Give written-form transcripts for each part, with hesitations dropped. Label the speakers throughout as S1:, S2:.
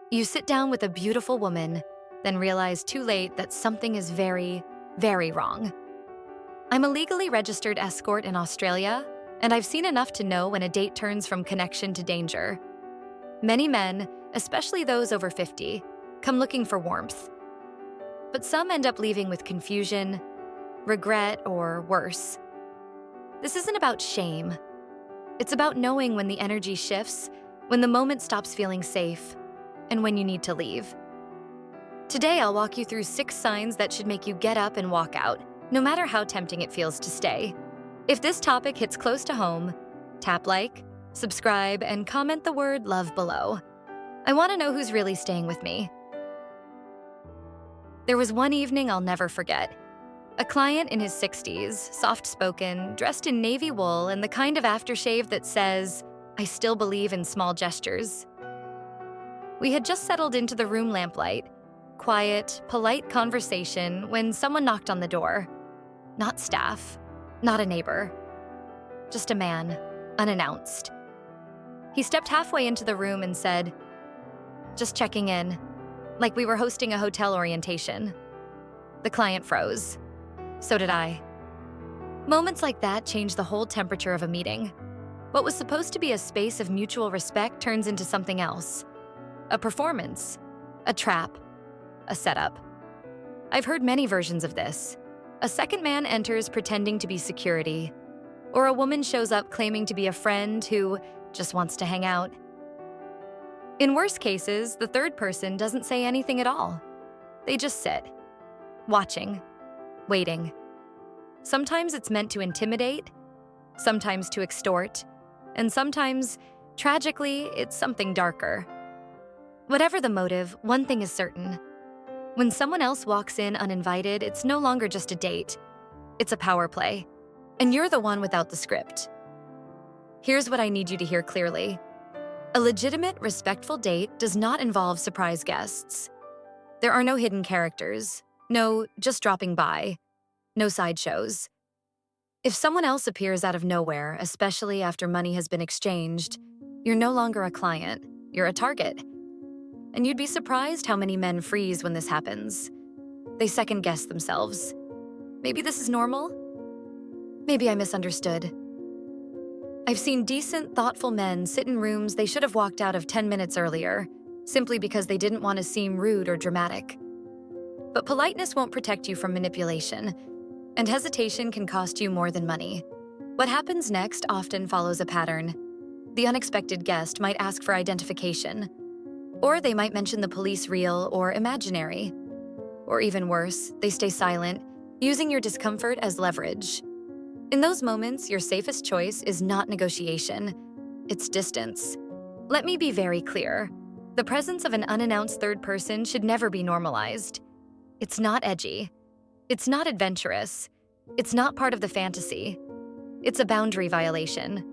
S1: You sit down with a beautiful woman, then realize too late that something is very, very wrong. I'm a legally registered escort in Australia, and I've seen enough to know when a date turns from connection to danger. Many men, especially those over 50, come looking for warmth. But some end up leaving with confusion, regret, or worse. This isn't about shame. It's about knowing when the energy shifts, when the moment stops feeling safe, and when you need to leave. Today, I'll walk you through 6 signs that should make you get up and walk out, no matter how tempting it feels to stay. If this topic hits close to home, tap like, subscribe, and comment the word love below. I want to know who's really staying with me. There was one evening I'll never forget. A client in his 60s, soft-spoken, dressed in navy wool and the kind of aftershave that says, "I still believe in small gestures." We had just settled into the room lamplight, quiet, polite conversation when someone knocked on the door. Not staff, not a neighbor, just a man, unannounced. He stepped halfway into the room and said, "Just checking in," like we were hosting a hotel orientation. The client froze. So did I. Moments like that change the whole temperature of a meeting. What was supposed to be a space of mutual respect turns into something else. A performance, a trap, a setup. I've heard many versions of this. A second man enters pretending to be security, or a woman shows up claiming to be a friend who just wants to hang out. In worst cases, the third person doesn't say anything at all. They just sit, watching, waiting. Sometimes it's meant to intimidate, sometimes to extort, and sometimes, tragically, it's something darker. Whatever the motive, one thing is certain. When someone else walks in uninvited, it's no longer just a date. It's a power play. And you're the one without the script. Here's what I need you to hear clearly. A legitimate, respectful date does not involve surprise guests. There are no hidden characters, no just dropping by, no sideshows. If someone else appears out of nowhere, especially after money has been exchanged, you're no longer a client, you're a target. And you'd be surprised how many men freeze when this happens. They second-guess themselves. Maybe this is normal? Maybe I misunderstood. I've seen decent, thoughtful men sit in rooms they should have walked out of 10 minutes earlier, simply because they didn't want to seem rude or dramatic. But politeness won't protect you from manipulation, and hesitation can cost you more than money. What happens next often follows a pattern. The unexpected guest might ask for identification, or they might mention the police real or imaginary. Or even worse, they stay silent, using your discomfort as leverage. In those moments, your safest choice is not negotiation, it's distance. Let me be very clear. The presence of an unannounced third person should never be normalized. It's not edgy. It's not adventurous. It's not part of the fantasy. It's a boundary violation.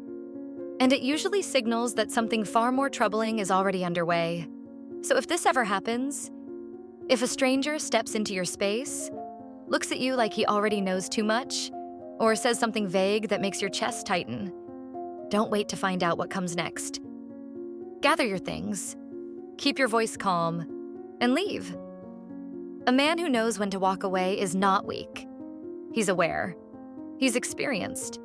S1: And it usually signals that something far more troubling is already underway. So if this ever happens, if a stranger steps into your space, looks at you like he already knows too much, or says something vague that makes your chest tighten, don't wait to find out what comes next. Gather your things, keep your voice calm, and leave. A man who knows when to walk away is not weak. He's aware. He's experienced.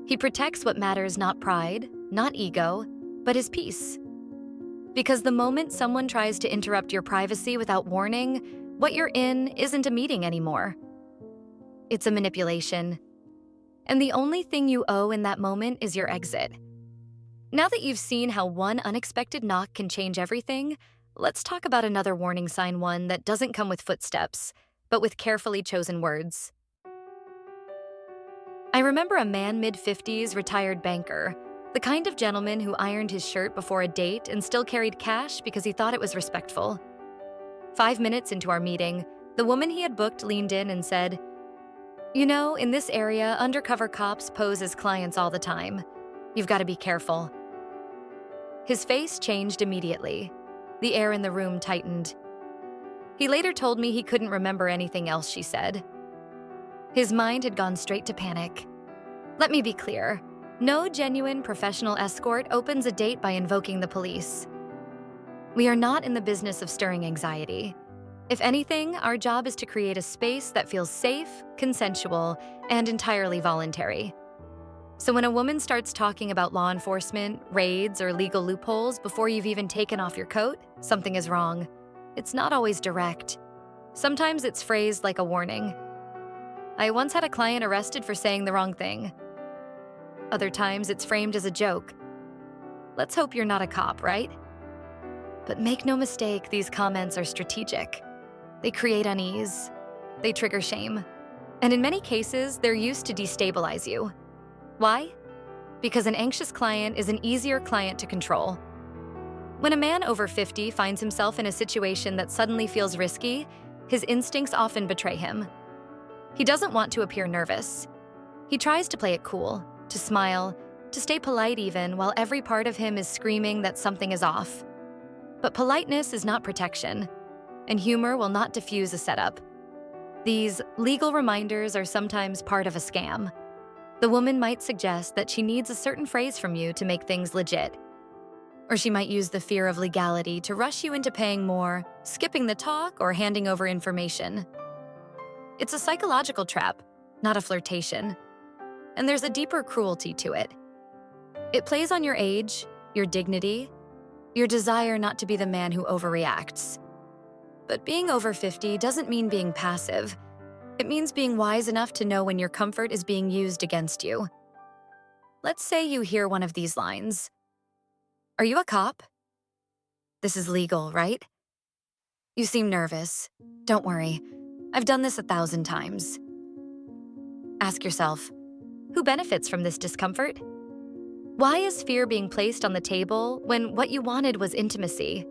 S1: He protects what matters, not pride, not ego, but his peace. Because the moment someone tries to interrupt your privacy without warning, what you're in isn't a meeting anymore. It's a manipulation. And the only thing you owe in that moment is your exit. Now that you've seen how one unexpected knock can change everything, let's talk about another warning sign, one that doesn't come with footsteps, but with carefully chosen words. I remember a man mid-50s, retired banker, the kind of gentleman who ironed his shirt before a date and still carried cash because he thought it was respectful. 5 minutes into our meeting, the woman he had booked leaned in and said, "You know, in this area, undercover cops pose as clients all the time. You've got to be careful." His face changed immediately. The air in the room tightened. He later told me he couldn't remember anything else she said. His mind had gone straight to panic. Let me be clear. No genuine professional escort opens a date by invoking the police. We are not in the business of stirring anxiety. If anything, our job is to create a space that feels safe, consensual, and entirely voluntary. So when a woman starts talking about law enforcement, raids, or legal loopholes before you've even taken off your coat, something is wrong. It's not always direct. Sometimes it's phrased like a warning. I once had a client arrested for saying the wrong thing. Other times it's framed as a joke. Let's hope you're not a cop, right? But make no mistake, these comments are strategic. They create unease. They trigger shame. And in many cases, they're used to destabilize you. Why? Because an anxious client is an easier client to control. When a man over 50 finds himself in a situation that suddenly feels risky, his instincts often betray him. He doesn't want to appear nervous. He tries to play it cool, to smile, to stay polite even, while every part of him is screaming that something is off. But politeness is not protection, and humor will not diffuse a setup. These legal reminders are sometimes part of a scam. The woman might suggest that she needs a certain phrase from you to make things legit. Or she might use the fear of legality to rush you into paying more, skipping the talk, or handing over information. It's a psychological trap, not a flirtation. And there's a deeper cruelty to it. It plays on your age, your dignity, your desire not to be the man who overreacts. But being over 50 doesn't mean being passive. It means being wise enough to know when your comfort is being used against you. Let's say you hear one of these lines. Are you a cop? This is legal, right? You seem nervous. Don't worry. I've done this 1,000 times. Ask yourself, who benefits from this discomfort? Why is fear being placed on the table when what you wanted was intimacy?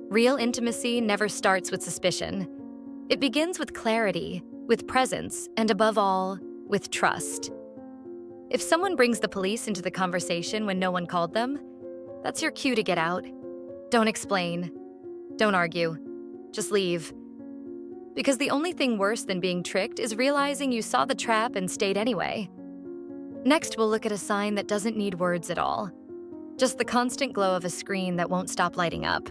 S1: Real intimacy never starts with suspicion. It begins with clarity, with presence, and above all, with trust. If someone brings the police into the conversation when no one called them, that's your cue to get out. Don't explain. Don't argue. Just leave. Because the only thing worse than being tricked is realizing you saw the trap and stayed anyway. Next, we'll look at a sign that doesn't need words at all. Just the constant glow of a screen that won't stop lighting up.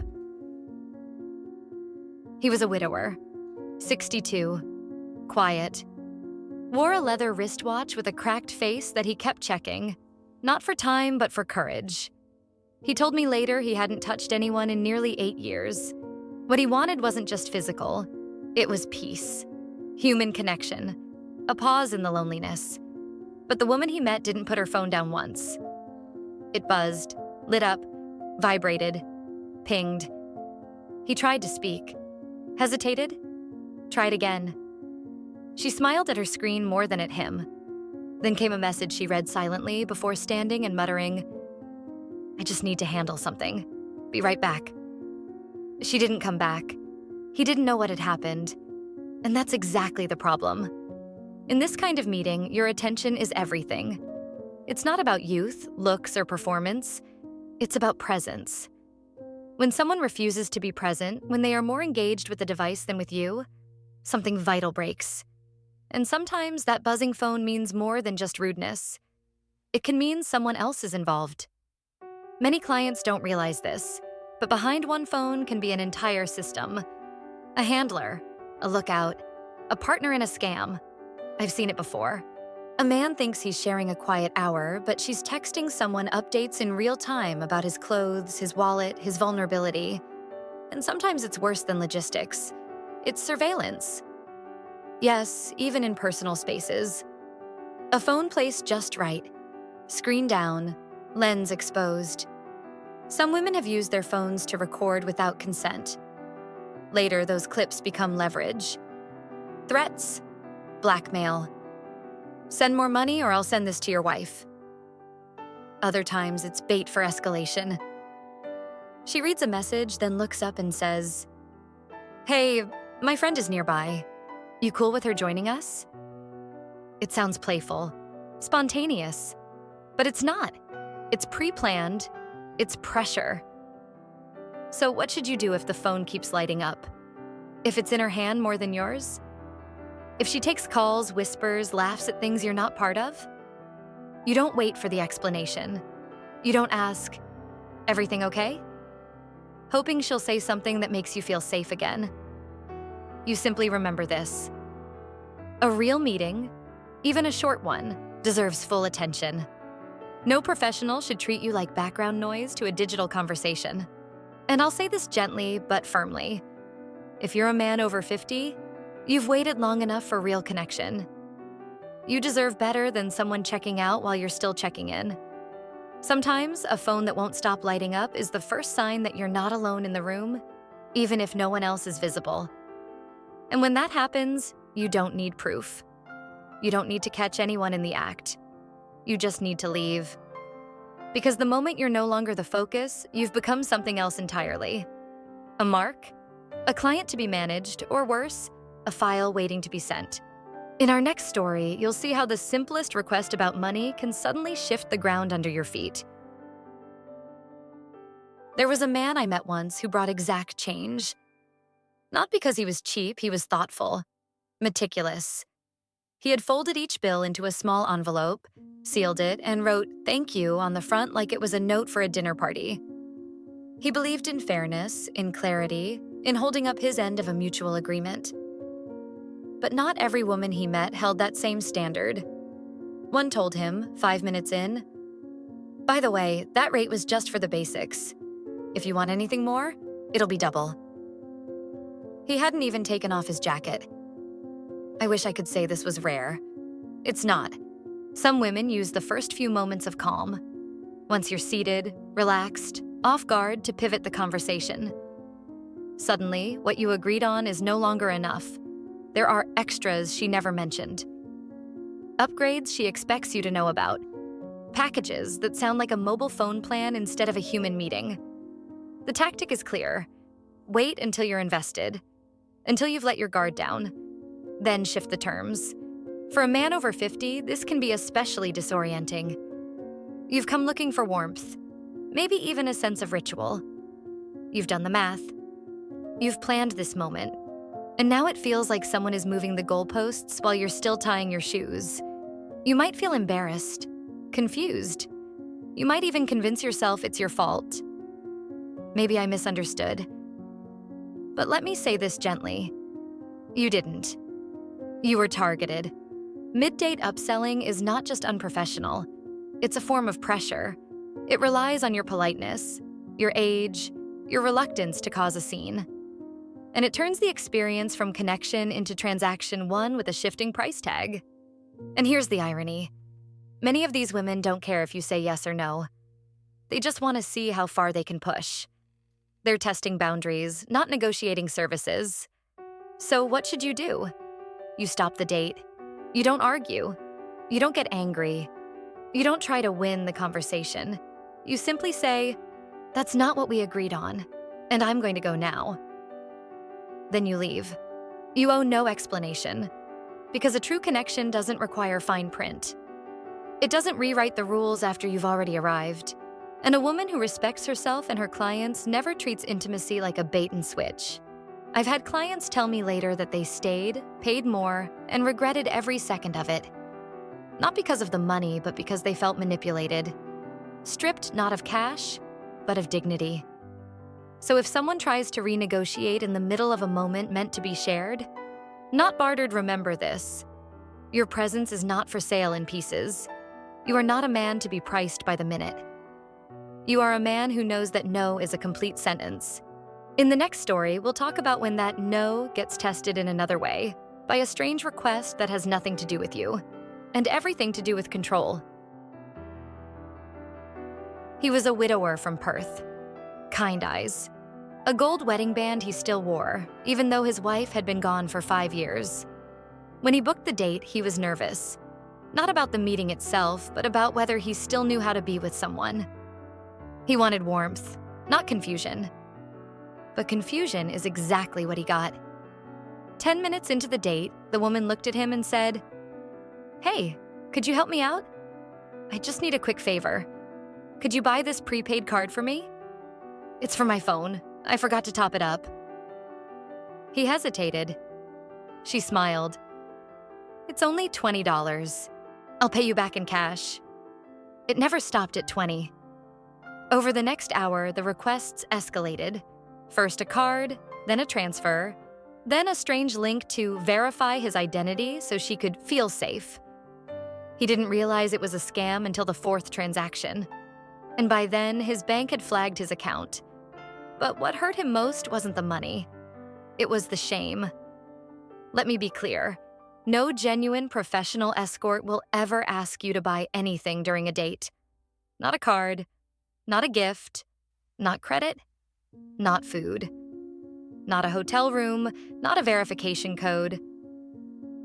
S1: He was a widower, 62, quiet, wore a leather wristwatch with a cracked face that he kept checking, not for time, but for courage. He told me later he hadn't touched anyone in nearly 8 years. What he wanted wasn't just physical, it was peace, human connection, a pause in the loneliness. But the woman he met didn't put her phone down once. It buzzed, lit up, vibrated, pinged. He tried to speak. Hesitated? Tried again. She smiled at her screen more than at him. Then came a message she read silently before standing and muttering, I just need to handle something. Be right back. She didn't come back. He didn't know what had happened. And that's exactly the problem. In this kind of meeting, your attention is everything. It's not about youth, looks, or performance. It's about presence. When someone refuses to be present, when they are more engaged with the device than with you, something vital breaks. And sometimes that buzzing phone means more than just rudeness. It can mean someone else is involved. Many clients don't realize this, but behind one phone can be an entire system. A handler, a lookout, a partner in a scam. I've seen it before. A man thinks he's sharing a quiet hour, but she's texting someone updates in real time about his clothes, his wallet, his vulnerability. And sometimes it's worse than logistics. It's surveillance. Yes, even in personal spaces. A phone placed just right, screen down, lens exposed. Some women have used their phones to record without consent. Later, those clips become leverage. Threats, blackmail. Send more money or I'll send this to your wife. Other times, it's bait for escalation. She reads a message, then looks up and says, Hey, my friend is nearby. You cool with her joining us? It sounds playful, spontaneous, but it's not. It's pre-planned. It's pressure. So what should you do if the phone keeps lighting up? If it's in her hand more than yours? If she takes calls, whispers, laughs at things you're not part of? You don't wait for the explanation. You don't ask, everything okay? hoping she'll say something that makes you feel safe again. You simply remember this: a real meeting, even a short one, deserves full attention. No professional should treat you like background noise to a digital conversation. And I'll say this gently but firmly. If you're a man over 50, you've waited long enough for real connection. You deserve better than someone checking out while you're still checking in. Sometimes a phone that won't stop lighting up is the first sign that you're not alone in the room, even if no one else is visible. And when that happens, you don't need proof. You don't need to catch anyone in the act. You just need to leave. Because the moment you're no longer the focus, you've become something else entirely. A mark, a client to be managed, or worse, a file waiting to be sent. In our next story, you'll see how the simplest request about money can suddenly shift the ground under your feet. There was a man I met once who brought exact change. Not because he was cheap, he was thoughtful, meticulous. He had folded each bill into a small envelope, sealed it, and wrote "thank you" on the front like it was a note for a dinner party. He believed in fairness, in clarity, in holding up his end of a mutual agreement. But not every woman he met held that same standard. One told him, 5 minutes in, "By the way, that rate was just for the basics. If you want anything more, it'll be double." He hadn't even taken off his jacket. I wish I could say this was rare. It's not. Some women use the first few moments of calm. Once you're seated, relaxed, off guard to pivot the conversation. Suddenly, what you agreed on is no longer enough. There are extras she never mentioned. Upgrades she expects you to know about. Packages that sound like a mobile phone plan instead of a human meeting. The tactic is clear. Wait until you're invested. Until you've let your guard down. Then shift the terms. For a man over 50, this can be especially disorienting. You've come looking for warmth, maybe even a sense of ritual. You've done the math. You've planned this moment. And now it feels like someone is moving the goalposts while you're still tying your shoes. You might feel embarrassed, confused. You might even convince yourself it's your fault. Maybe I misunderstood. But let me say this gently. You didn't. You were targeted. Mid-date upselling is not just unprofessional. It's a form of pressure. It relies on your politeness, your age, your reluctance to cause a scene. And it turns the experience from connection into transaction one with a shifting price tag. And here's the irony. Many of these women don't care if you say yes or no. They just want to see how far they can push. They're testing boundaries, not negotiating services. So what should you do? You stop the date. You don't argue. You don't get angry. You don't try to win the conversation. You simply say, "That's not what we agreed on, and I'm going to go now." Then you leave. You owe no explanation, because a true connection doesn't require fine print. It doesn't rewrite the rules after you've already arrived. And a woman who respects herself and her clients never treats intimacy like a bait and switch. I've had clients tell me later that they stayed, paid more, and regretted every second of it. Not because of the money, but because they felt manipulated. Stripped not of cash, but of dignity. So if someone tries to renegotiate in the middle of a moment meant to be shared, not bartered, remember this. Your presence is not for sale in pieces. You are not a man to be priced by the minute. You are a man who knows that no is a complete sentence. In the next story, we'll talk about when that no gets tested in another way, by a strange request that has nothing to do with you, and everything to do with control. He was a widower from Perth. Kind eyes. A gold wedding band he still wore, even though his wife had been gone for 5 years. When he booked the date, he was nervous. Not about the meeting itself, but about whether he still knew how to be with someone. He wanted warmth, not confusion. But confusion is exactly what he got. 10 minutes into the date, the woman looked at him and said, "Hey, could you help me out? I just need a quick favor. Could you buy this prepaid card for me? It's for my phone. I forgot to top it up." He hesitated. She smiled. "It's only $20. I'll pay you back in cash." It never stopped at 20. Over the next hour, the requests escalated. First a card, then a transfer, then a strange link to verify his identity so she could feel safe. He didn't realize it was a scam until the fourth transaction. And by then, his bank had flagged his account. But what hurt him most wasn't the money. It was the shame. Let me be clear. No genuine professional escort will ever ask you to buy anything during a date. Not a card, not a gift, not credit, not food. Not a hotel room, not a verification code.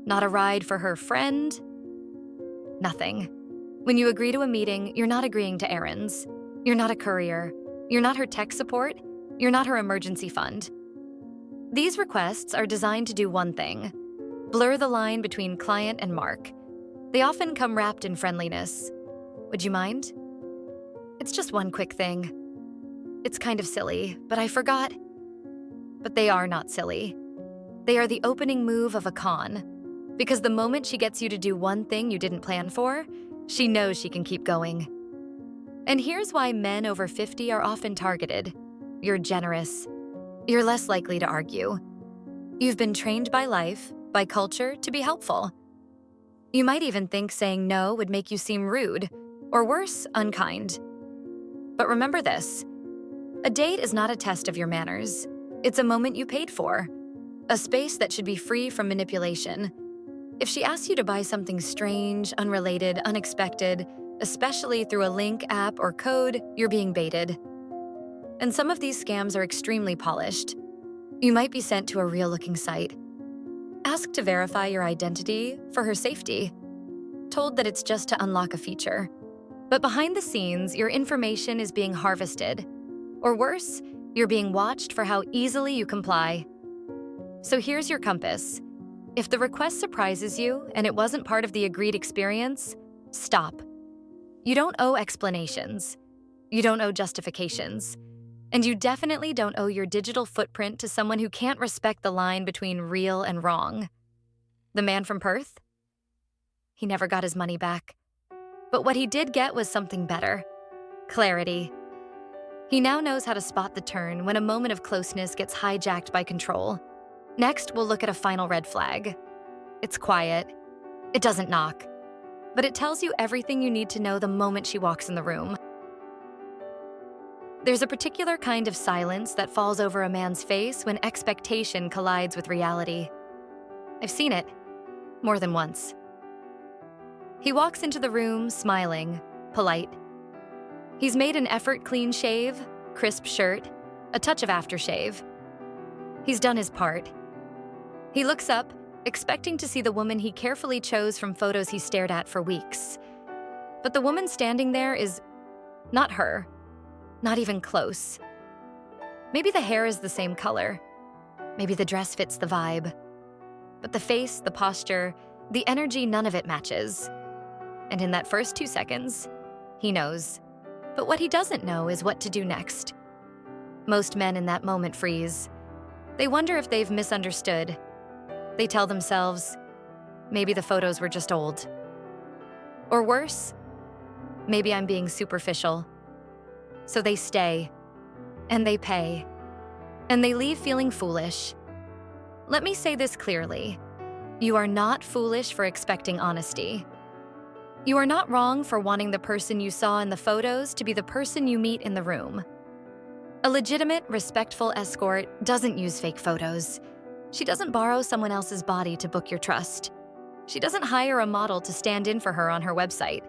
S1: Not a ride for her friend. Nothing. When you agree to a meeting, you're not agreeing to errands. You're not a courier. You're not her tech support. You're not her emergency fund. These requests are designed to do one thing: blur the line between client and mark. They often come wrapped in friendliness. Would you mind? It's just one quick thing. It's kind of silly, but I forgot. But they are not silly. They are the opening move of a con. Because the moment she gets you to do one thing you didn't plan for, she knows she can keep going. And here's why men over 50 are often targeted. You're generous. You're less likely to argue. You've been trained by life, by culture, to be helpful. You might even think saying no would make you seem rude, or worse, unkind. But remember this: a date is not a test of your manners. It's a moment you paid for, a space that should be free from manipulation. If she asks you to buy something strange, unrelated, unexpected, especially through a link, app, or code, you're being baited. And some of these scams are extremely polished. You might be sent to a real-looking site. Asked to verify your identity for her safety. Told that it's just to unlock a feature. But behind the scenes, your information is being harvested. Or worse, you're being watched for how easily you comply. So here's your compass. If the request surprises you and it wasn't part of the agreed experience, stop. You don't owe explanations. You don't owe justifications. And you definitely don't owe your digital footprint to someone who can't respect the line between real and wrong. The man from Perth? He never got his money back. But what he did get was something better: clarity. He now knows how to spot the turn when a moment of closeness gets hijacked by control. Next, we'll look at a final red flag. It's quiet. It doesn't knock. But it tells you everything you need to know the moment she walks in the room. There's a particular kind of silence that falls over a man's face when expectation collides with reality. I've seen it, more than once. He walks into the room smiling, polite. He's made an effort clean shave, crisp shirt, a touch of aftershave. He's done his part. He looks up, expecting to see the woman he carefully chose from photos he stared at for weeks. But the woman standing there is not her, not even close. Maybe the hair is the same color. Maybe the dress fits the vibe. But the face, the posture, the energy, none of it matches. And in that first 2 seconds, he knows. But what he doesn't know is what to do next. Most men in that moment freeze. They wonder if they've misunderstood. They tell themselves, maybe the photos were just old. Or worse, maybe I'm being superficial. So they stay, and they pay, and they leave feeling foolish. Let me say this clearly. You are not foolish for expecting honesty. You are not wrong for wanting the person you saw in the photos to be the person you meet in the room. A legitimate, respectful escort doesn't use fake photos. She doesn't borrow someone else's body to book your trust. She doesn't hire a model to stand in for her on her website,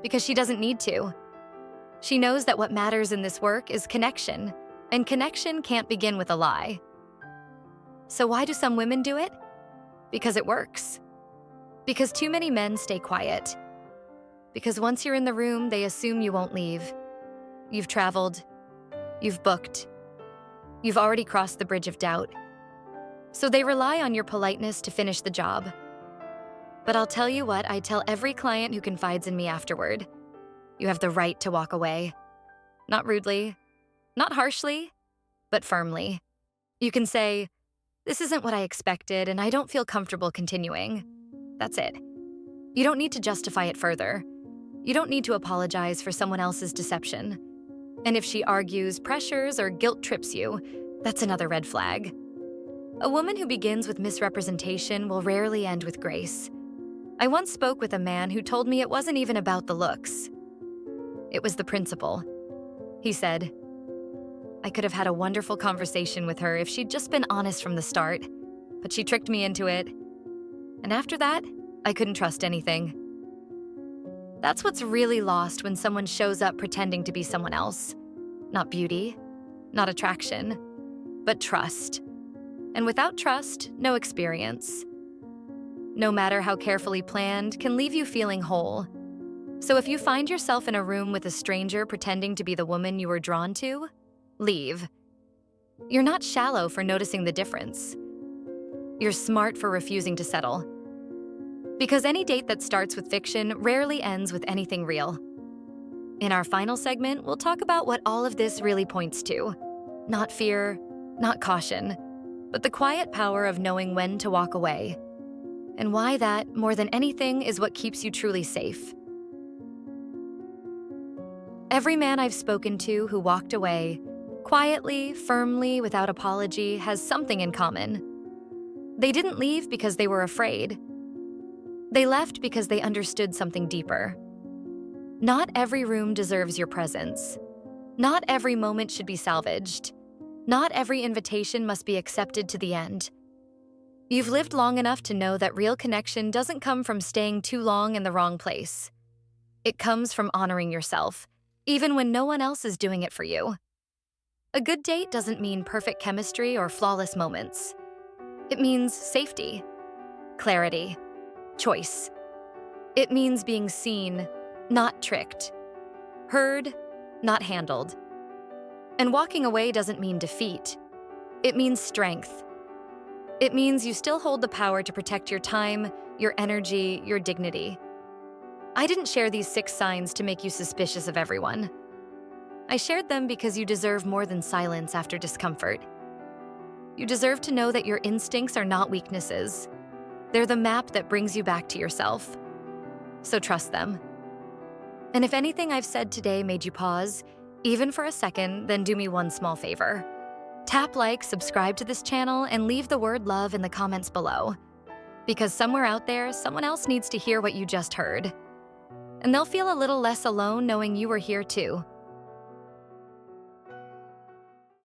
S1: because she doesn't need to. She knows that what matters in this work is connection, and connection can't begin with a lie. So why do some women do it? Because it works. Because too many men stay quiet. Because once you're in the room, they assume you won't leave. You've traveled. You've booked. You've already crossed the bridge of doubt. So they rely on your politeness to finish the job. But I'll tell you what I tell every client who confides in me afterward. You have the right to walk away. Not rudely, not harshly, but firmly. You can say, "This isn't what I expected, and I don't feel comfortable continuing." That's it. You don't need to justify it further. You don't need to apologize for someone else's deception. And if she argues, pressures, or guilt trips you, That's another red flag. A woman who begins with misrepresentation will rarely end with grace. I once spoke with a man who told me it wasn't even about the looks. It was the principle. He said, "I could have had a wonderful conversation with her if she'd just been honest from the start, but she tricked me into it. And after that, I couldn't trust anything." That's what's really lost when someone shows up pretending to be someone else. Not beauty, not attraction, but trust. And without trust, no experience. No matter how carefully planned, can leave you feeling whole. So if you find yourself in a room with a stranger pretending to be the woman you were drawn to, leave. You're not shallow for noticing the difference. You're smart for refusing to settle. Because any date that starts with fiction rarely ends with anything real. In our final segment, we'll talk about what all of this really points to. Not fear, not caution, but the quiet power of knowing when to walk away. And why that, more than anything, is what keeps you truly safe. Every man I've spoken to who walked away, quietly, firmly, without apology, has something in common. They didn't leave because they were afraid. They left because they understood something deeper. Not every room deserves your presence. Not every moment should be salvaged. Not every invitation must be accepted to the end. You've lived long enough to know that real connection doesn't come from staying too long in the wrong place. It comes from honoring yourself, even when no one else is doing it for you. A good date doesn't mean perfect chemistry or flawless moments. It means safety, clarity, choice. It means being seen, not tricked, heard, not handled. And walking away doesn't mean defeat. It means strength. It means you still hold the power to protect your time, your energy, your dignity. I didn't share these 6 signs to make you suspicious of everyone. I shared them because you deserve more than silence after discomfort. You deserve to know that your instincts are not weaknesses. They're the map that brings you back to yourself. So trust them. And if anything I've said today made you pause, even for a second, then do me one small favor. Tap like, subscribe to this channel, and leave the word love in the comments below. Because somewhere out there, someone else needs to hear what you just heard. And they'll feel a little less alone knowing you were here too.